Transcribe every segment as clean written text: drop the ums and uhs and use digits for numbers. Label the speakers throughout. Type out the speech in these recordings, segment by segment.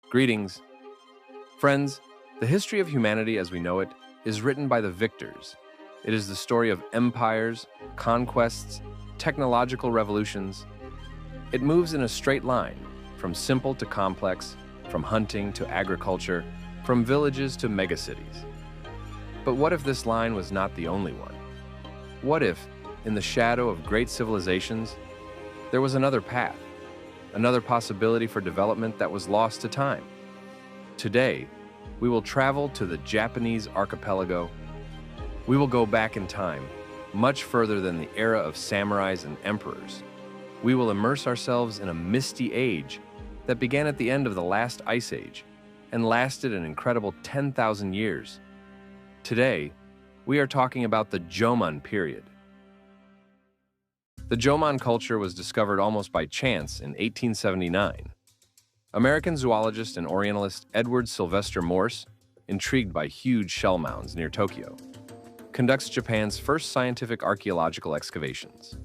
Speaker 1: Greetings. Friends, the history of humanity as we know it is written by the victors. It is the story of empires, conquests, technological revolutions. It moves in a straight line, from simple to complex, from hunting to agriculture, from villages to megacities. But what if this line was not the only one? What if, in the shadow of great civilizations, there was another path, another possibility for development that was lost to time? Today, we will travel to the Japanese archipelago. We will go back in time, much further than the era of samurais and emperors. We will immerse ourselves in a misty age that began at the end of the last ice age and lasted an incredible 10,000 years. Today, we are talking about the Jomon period. The Jomon culture was discovered almost by chance in 1879. American zoologist and Orientalist Edward Sylvester Morse, intrigued by huge shell mounds near Tokyo, conducts Japan's first scientific archaeological excavations.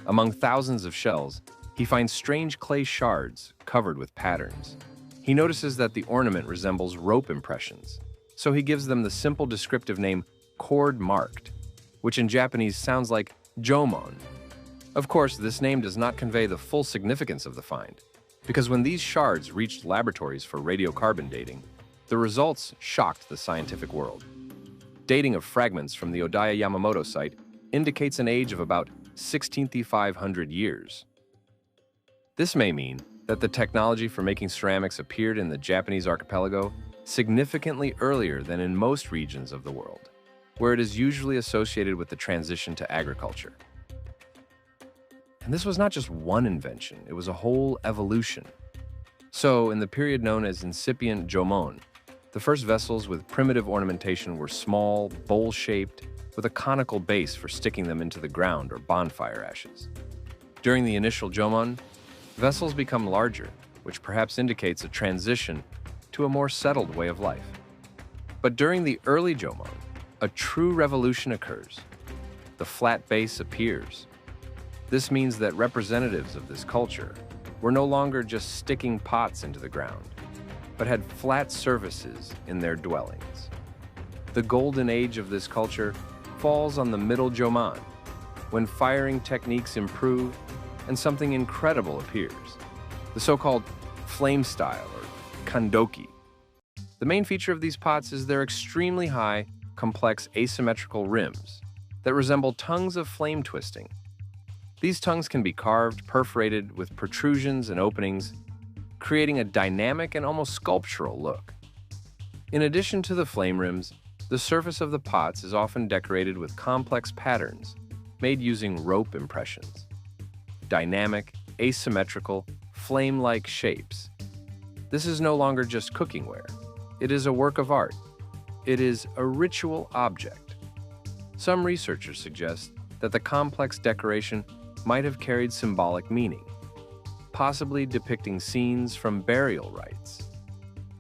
Speaker 1: Among thousands of shells, he finds strange clay shards covered with patterns. He notices that the ornament resembles rope impressions, so he gives them the simple descriptive name cord-marked, which in Japanese sounds like Jomon. Of course, this name does not convey the full significance of the find, because when these shards reached laboratories for radiocarbon dating, the results shocked the scientific world. Dating of fragments from the Odaya Yamamoto site indicates an age of about 16,500 years. This may mean that the technology for making ceramics appeared in the Japanese archipelago significantly earlier than in most regions of the world, where it is usually associated with the transition to agriculture. And this was not just one invention, it was a whole evolution. So, in the period known as incipient Jomon, the first vessels with primitive ornamentation were small, bowl-shaped, with a conical base for sticking them into the ground or bonfire ashes. During the initial Jomon, vessels become larger, which perhaps indicates a transition to a more settled way of life. But during the early Jomon, a true revolution occurs. The flat base appears. This means that representatives of this culture were no longer just sticking pots into the ground, but had flat surfaces in their dwellings. The golden age of this culture falls on the middle Jomon, when firing techniques improve and something incredible appears, the so-called flame style or kandoki. The main feature of these pots is their extremely high, complex asymmetrical rims that resemble tongues of flame twisting. These tongues can be carved, perforated with protrusions and openings, creating a dynamic and almost sculptural look. In addition to the flame rims, the surface of the pots is often decorated with complex patterns made using rope impressions. Dynamic, asymmetrical, flame-like shapes. This is no longer just cookingware. It is a work of art. It is a ritual object. Some researchers suggest that the complex decoration might have carried symbolic meaning, possibly depicting scenes from burial rites.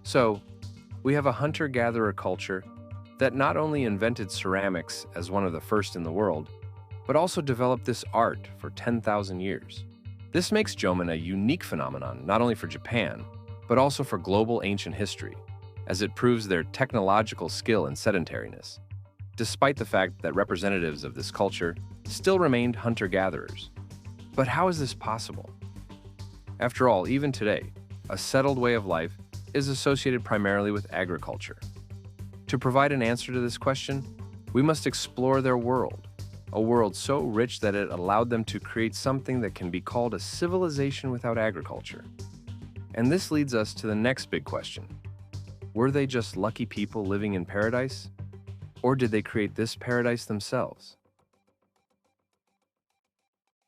Speaker 1: So, we have a hunter-gatherer culture that not only invented ceramics as one of the first in the world, but also developed this art for 10,000 years. This makes Jomon a unique phenomenon not only for Japan, but also for global ancient history, as it proves their technological skill and sedentariness, despite the fact that representatives of this culture still remained hunter-gatherers. But how is this possible? After all, even today, a settled way of life is associated primarily with agriculture. To provide an answer to this question, we must explore their world, a world so rich that it allowed them to create something that can be called a civilization without agriculture. And this leads us to the next big question. Were they just lucky people living in paradise? Or did they create this paradise themselves?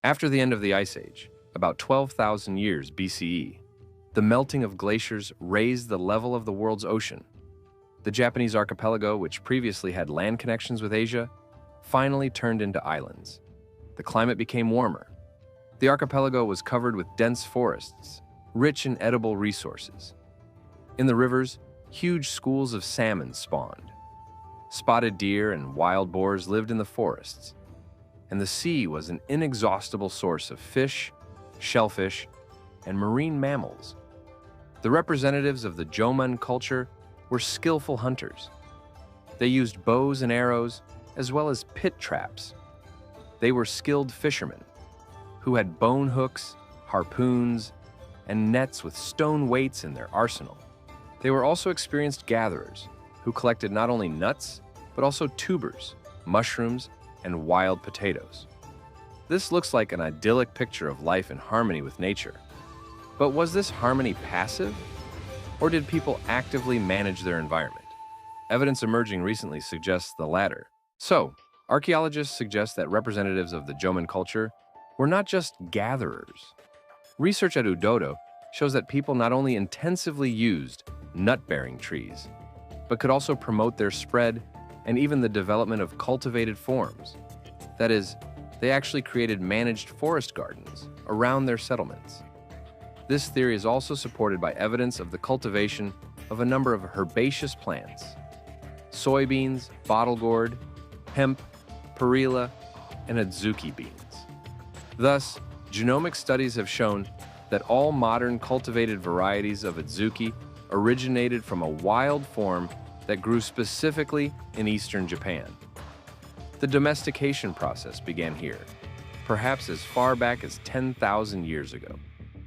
Speaker 1: After the end of the Ice Age, about 12,000 years BCE, the melting of glaciers raised the level of the world's ocean. The Japanese archipelago, which previously had land connections with Asia, finally turned into islands. The climate became warmer. The archipelago was covered with dense forests, rich in edible resources. In the rivers, huge schools of salmon spawned. Spotted deer and wild boars lived in the forests, and the sea was an inexhaustible source of fish, shellfish, and marine mammals. The representatives of the Jomon culture were skillful hunters. They used bows and arrows, as well as pit traps. They were skilled fishermen who had bone hooks, harpoons, and nets with stone weights in their arsenal. They were also experienced gatherers who collected not only nuts, but also tubers, mushrooms, and wild potatoes. This looks like an idyllic picture of life in harmony with nature. But was this harmony passive, or did people actively manage their environment? Evidence emerging recently suggests the latter. So, archaeologists suggest that representatives of the Jomon culture were not just gatherers. Research at Udodo shows that people not only intensively used nut-bearing trees, but could also promote their spread and even the development of cultivated forms. That is, they actually created managed forest gardens around their settlements. This theory is also supported by evidence of the cultivation of a number of herbaceous plants: soybeans, bottle gourd, hemp, perilla, and adzuki beans. Thus, genomic studies have shown that all modern cultivated varieties of adzuki originated from a wild form that grew specifically in eastern Japan. The domestication process began here, perhaps as far back as 10,000 years ago.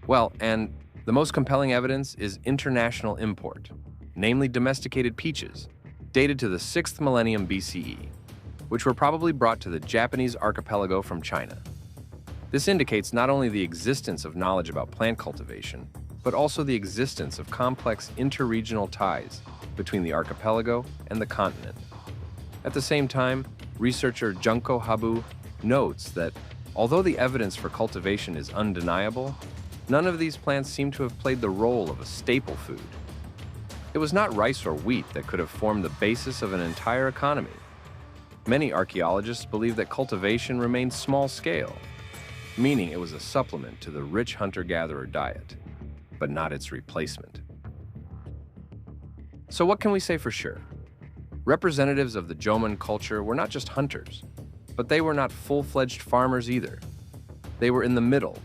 Speaker 1: Well, and the most compelling evidence is international import, namely domesticated peaches, dated to the 6th millennium BCE, which were probably brought to the Japanese archipelago from China. This indicates not only the existence of knowledge about plant cultivation, but also the existence of complex interregional ties between the archipelago and the continent. At the same time, researcher Junko Habu notes that although the evidence for cultivation is undeniable, none of these plants seem to have played the role of a staple food. It was not rice or wheat that could have formed the basis of an entire economy. Many archaeologists believe that cultivation remained small-scale, meaning it was a supplement to the rich hunter-gatherer diet, but not its replacement. So what can we say for sure? Representatives of the Jomon culture were not just hunters, but they were not full-fledged farmers either. They were in the middle,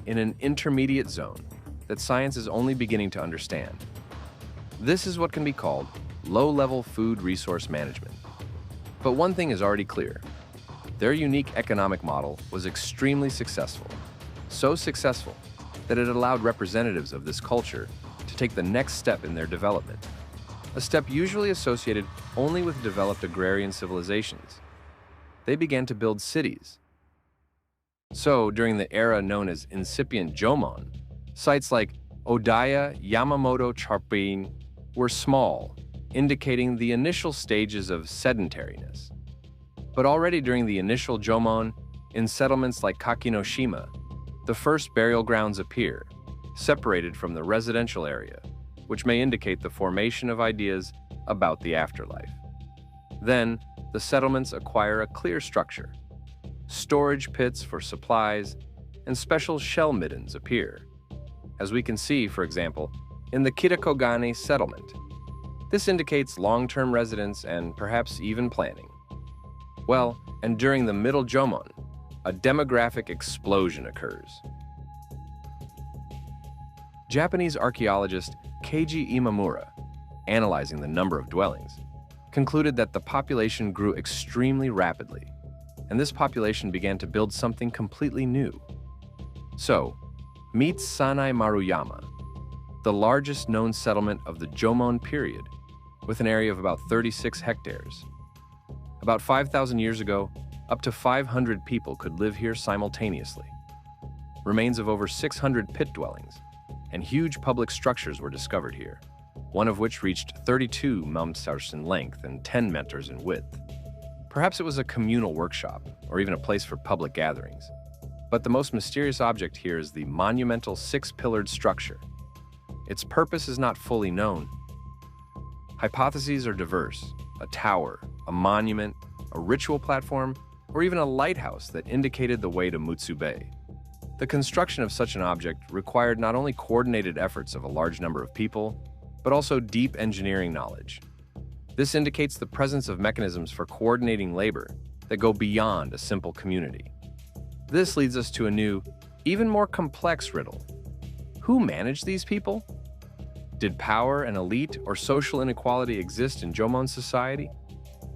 Speaker 1: in an intermediate zone that science is only beginning to understand. This is what can be called low-level food resource management. But one thing is already clear. Their unique economic model was extremely successful. So successful that it allowed representatives of this culture to take the next step in their development. A step usually associated only with developed agrarian civilizations. They began to build cities. So, during the era known as incipient Jomon, sites like Odaya, Yamamoto, Charpin were small, indicating the initial stages of sedentariness. But already during the initial Jomon, in settlements like Kakinoshima, the first burial grounds appear, separated from the residential area, which may indicate the formation of ideas about the afterlife. Then, the settlements acquire a clear structure. Storage pits for supplies and special shell middens appear, as we can see, for example, in the Kitakogane settlement. This indicates long-term residence and perhaps even planning. Well, and during the Middle Jomon, a demographic explosion occurs. Japanese archaeologist Keiji Imamura, analyzing the number of dwellings, concluded that the population grew extremely rapidly, and this population began to build something completely new. So, meet Sanai Maruyama, the largest known settlement of the Jomon period, with an area of about 36 hectares. About 5,000 years ago, up to 500 people could live here simultaneously. Remains of over 600 pit dwellings and huge public structures were discovered here, one of which reached 32 meters in length and 10 meters in width. Perhaps it was a communal workshop or even a place for public gatherings. But the most mysterious object here is the monumental six-pillared structure. Its purpose is not fully known. Hypotheses are diverse: a tower, a monument, a ritual platform, or even a lighthouse that indicated the way to Mutsu Bay. The construction of such an object required not only coordinated efforts of a large number of people, but also deep engineering knowledge. This indicates the presence of mechanisms for coordinating labor that go beyond a simple community. This leads us to a new, even more complex riddle. Who managed these people? Did power and elite or social inequality exist in Jomon society?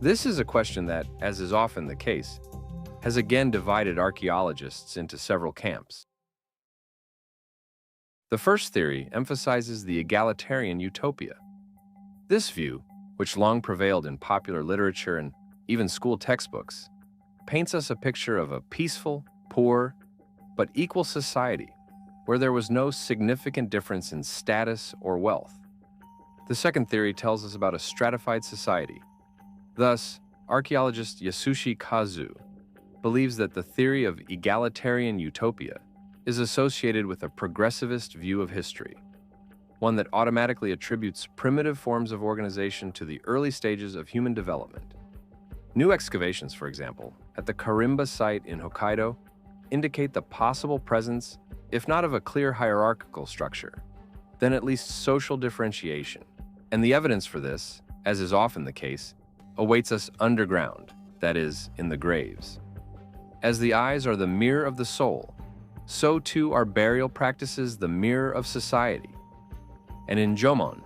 Speaker 1: This is a question that, as is often the case, has again divided archaeologists into several camps. The first theory emphasizes the egalitarian utopia. This view, which long prevailed in popular literature and even school textbooks, paints us a picture of a peaceful, poor, but equal society where there was no significant difference in status or wealth. The second theory tells us about a stratified society. Thus, archaeologist Yasushi Kazu believes that the theory of egalitarian utopia is associated with a progressivist view of history, one that automatically attributes primitive forms of organization to the early stages of human development. New excavations, for example, at the Karimba site in Hokkaido indicate the possible presence, if not of a clear hierarchical structure, then at least social differentiation. And the evidence for this, as is often the case, awaits us underground, that is, in the graves. As the eyes are the mirror of the soul, so too are burial practices the mirror of society. And in Jomon,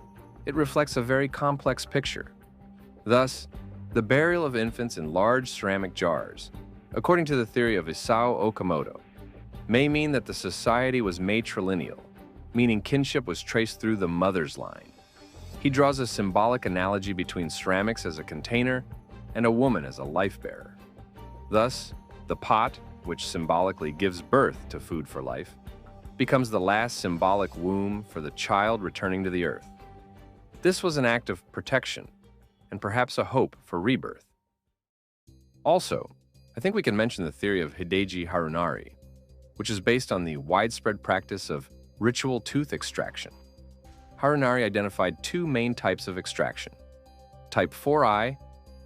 Speaker 1: it reflects a very complex picture. Thus, the burial of infants in large ceramic jars, according to the theory of Isao Okamoto, may mean that the society was matrilineal, meaning kinship was traced through the mother's line. He draws a symbolic analogy between ceramics as a container and a woman as a life-bearer. Thus, the pot, which symbolically gives birth to food for life, becomes the last symbolic womb for the child returning to the earth. This was an act of protection and perhaps a hope for rebirth. Also, I think we can mention the theory of Hideji Harunari, which is based on the widespread practice of ritual tooth extraction. Harunari identified two main types of extraction: type 4I,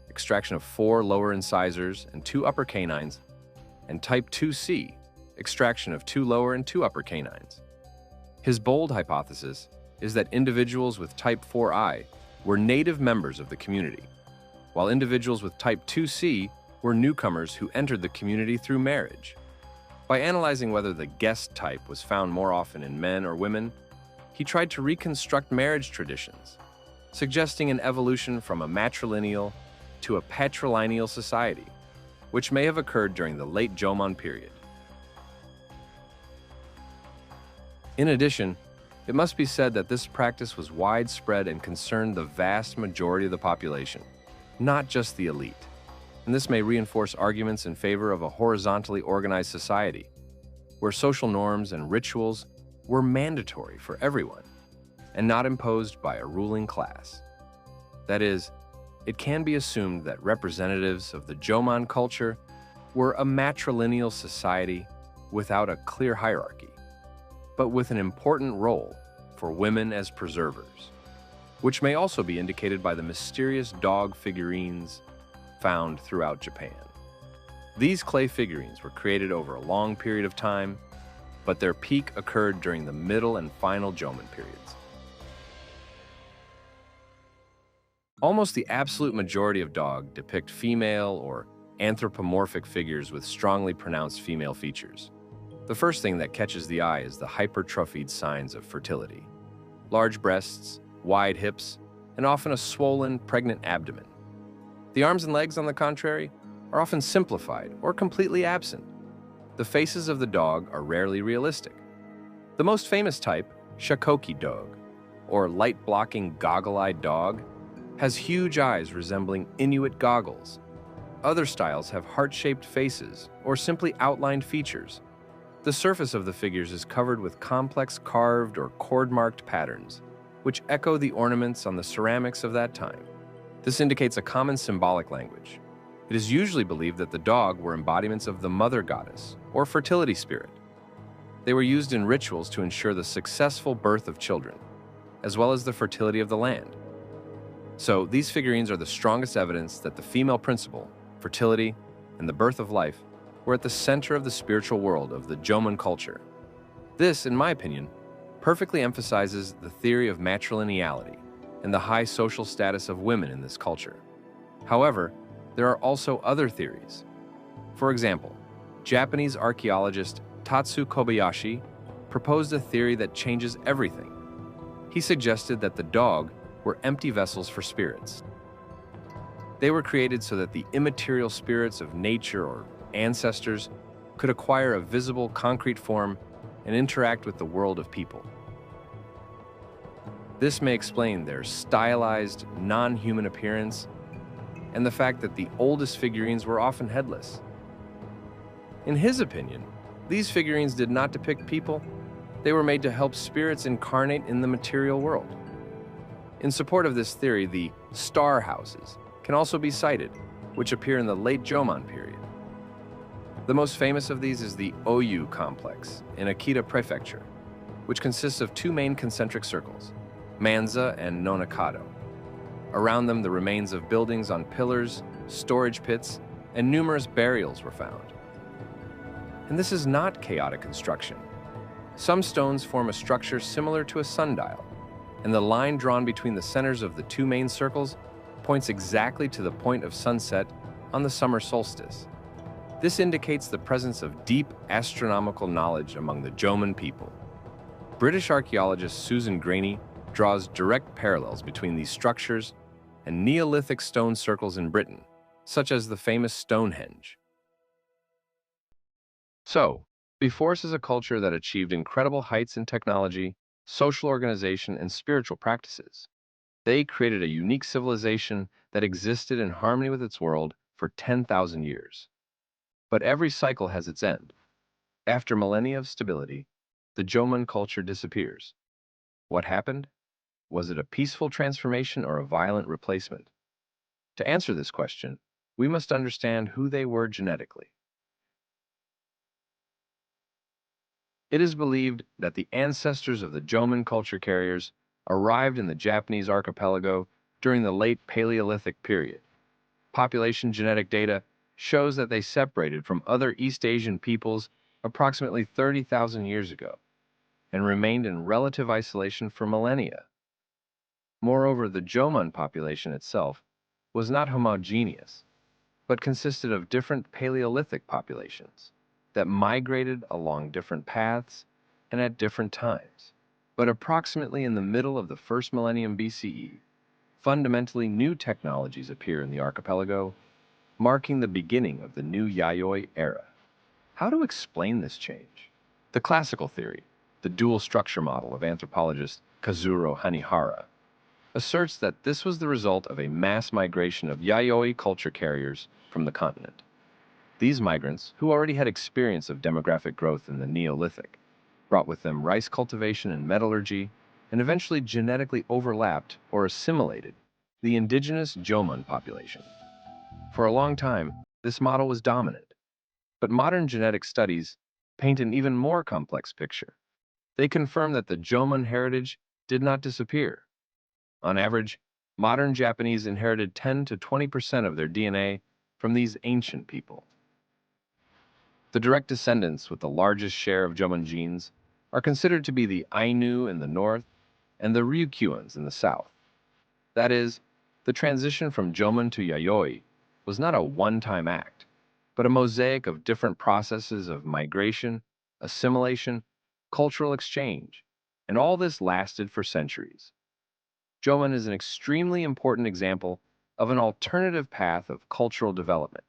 Speaker 1: extraction of 4 lower incisors and 2 upper canines, and type 2C, extraction of 2 lower and 2 upper canines. His bold hypothesis is that individuals with type 4I were native members of the community, while individuals with type 2C were newcomers who entered the community through marriage. By analyzing whether the guest type was found more often in men or women, he tried to reconstruct marriage traditions, suggesting an evolution from a matrilineal to a patrilineal society, which may have occurred during the late Jomon period. In addition, it must be said that this practice was widespread and concerned the vast majority of the population, not just the elite. And this may reinforce arguments in favor of a horizontally organized society, where social norms and rituals were mandatory for everyone and not imposed by a ruling class. That is, it can be assumed that representatives of the Jomon culture were a matrilineal society without a clear hierarchy, but with an important role for women as preservers, which may also be indicated by the mysterious dog figurines found throughout Japan. These clay figurines were created over a long period of time, but their peak occurred during the middle and final Jomon periods. Almost the absolute majority of dog depict female or anthropomorphic figures with strongly pronounced female features. The first thing that catches the eye is the hypertrophied signs of fertility: large breasts, wide hips, and often a swollen, pregnant abdomen. The arms and legs, on the contrary, are often simplified or completely absent. The faces of the dog are rarely realistic. The most famous type, Shakoki dog, or light-blocking goggle-eyed dog, has huge eyes resembling Inuit goggles. Other styles have heart-shaped faces or simply outlined features. The surface of the figures is covered with complex carved or cord-marked patterns, which echo the ornaments on the ceramics of that time. This indicates a common symbolic language. It is usually believed that the dog were embodiments of the mother goddess or fertility spirit. They were used in rituals to ensure the successful birth of children, as well as the fertility of the land. So these figurines are the strongest evidence that the female principle, fertility, and the birth of life were at the center of the spiritual world of the Jomon culture. This, in my opinion, perfectly emphasizes the theory of matrilineality and the high social status of women in this culture. However, there are also other theories. For example, Japanese archaeologist Tatsu Kobayashi proposed a theory that changes everything. He suggested that the dog were empty vessels for spirits. They were created so that the immaterial spirits of nature or ancestors could acquire a visible, concrete form and interact with the world of people. This may explain their stylized, non-human appearance and the fact that the oldest figurines were often headless. In his opinion, these figurines did not depict people. They were made to help spirits incarnate in the material world. In support of this theory, the star houses can also be cited, which appear in the late Jomon period. The most famous of these is the Oyu complex in Akita Prefecture, which consists of two main concentric circles, Manza and Nonakado. Around them, the remains of buildings on pillars, storage pits, and numerous burials were found. And this is not chaotic construction. Some stones form a structure similar to a sundial, and the line drawn between the centers of the two main circles points exactly to the point of sunset on the summer solstice. This indicates the presence of deep astronomical knowledge among the Jomon people. British archaeologist Susan Graney draws direct parallels between these structures and Neolithic stone circles in Britain, such as the famous Stonehenge. So, before us is a culture that achieved incredible heights in technology, social organization, and spiritual practices. They created a unique civilization that existed in harmony with its world for 10,000 years. But every cycle has its end. After millennia of stability, the Jomon culture disappears. What happened? Was it a peaceful transformation or a violent replacement? To answer this question, we must understand who they were genetically. It is believed that the ancestors of the Jomon culture carriers arrived in the Japanese archipelago during the late Paleolithic period. Population genetic data shows that they separated from other East Asian peoples approximately 30,000 years ago and remained in relative isolation for millennia. Moreover, the Jomon population itself was not homogeneous, but consisted of different Paleolithic populations that migrated along different paths and at different times. But approximately in the middle of the first millennium BCE, fundamentally new technologies appear in the archipelago, marking the beginning of the new Yayoi era. How to explain this change? The classical theory, the dual structure model of anthropologist Kazuro Hanihara, asserts that this was the result of a mass migration of Yayoi culture carriers from the continent. These migrants, who already had experience of demographic growth in the Neolithic, brought with them rice cultivation and metallurgy, and eventually genetically overlapped or assimilated the indigenous Jomon population. For a long time, this model was dominant, but modern genetic studies paint an even more complex picture. They confirm that the Jomon heritage did not disappear. On average, modern Japanese inherited 10 to 20% of their DNA from these ancient people. The direct descendants with the largest share of Jomon genes are considered to be the Ainu in the north and the Ryukyuans in the south. That is, the transition from Jomon to Yayoi was not a one-time act, but a mosaic of different processes of migration, assimilation, cultural exchange, and all this lasted for centuries. Jomon is an extremely important example of an alternative path of cultural development.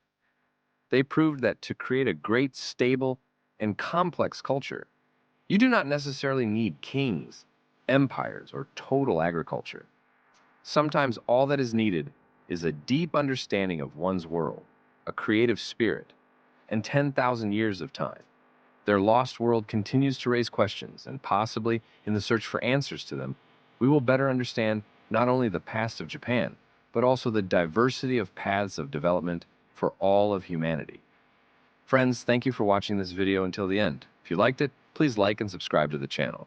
Speaker 1: They proved that to create a great, stable, and complex culture, you do not necessarily need kings, empires, or total agriculture. Sometimes all that is needed is a deep understanding of one's world, a creative spirit, and 10,000 years of time. Their lost world continues to raise questions, and possibly, in the search for answers to them, we will better understand not only the past of Japan, but also the diversity of paths of development for all of humanity. Friends, thank you for watching this video until the end. If you liked it, please like and subscribe to the channel.